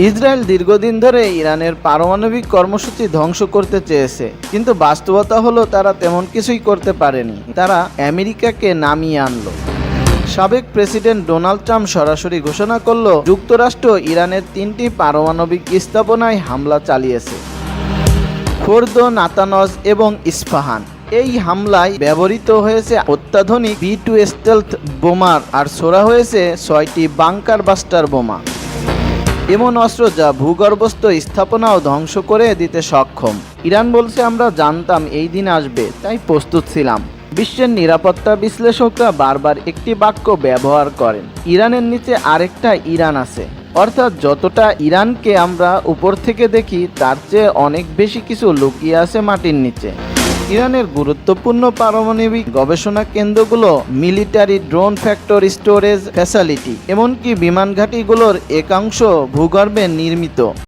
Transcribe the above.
Israel দীর্ঘদিন ধরে ইরানের পারমাণবিক কর্মসূচি ধ্বংস করতে চেয়েছে, কিন্তু বাস্তবতা হলো তারা তেমন কিছুই করতে পারেনি। তারা আমেরিকাকে নামিয়ে আনলো। সাবেক প্রেসিডেন্ট ডোনাল্ড ট্রাম্প সরাসরি ঘোষণা করল যুক্তরাষ্ট্র ইরানের 3টি পারমাণবিক স্থাপনায় হামলা চালিয়েছে, ফোর্দো, নাতানজ এবং ইস্পাহান। এই হামলায় ব্যবহৃত হয়েছে অত্যাধুনিক B2 স্টেলথ বোমার আর ছোড়া হয়েছে 6টি বাংকার বাস্টার বোমা, এমন অস্ত্র যা ভূগর্ভস্থ স্থাপনাও ধ্বংস করে দিতে সক্ষম। ইরান বলছে, আমরা জানতাম এই দিন আসবে, তাই প্রস্তুত ছিলাম। বিশ্বের নিরাপত্তা বিশ্লেষকরা বারবার একটি বাক্য ব্যবহার করেন, ইরানের নিচে আরেকটা ইরান আছে। অর্থাৎ যতটা ইরানকে আমরা উপর থেকে দেখি তার চেয়ে অনেক বেশি কিছু লুকিয়ে আছে মাটির নিচে। ইরানের গুরুত্বপূর্ণ পারমাণবিক গবেষণা কেন্দ্রগুলো, military drone factor, storage facility, এমনকি বিমান ঘাঁটিগুলোর একাংশ ভূগর্ভে নির্মিত।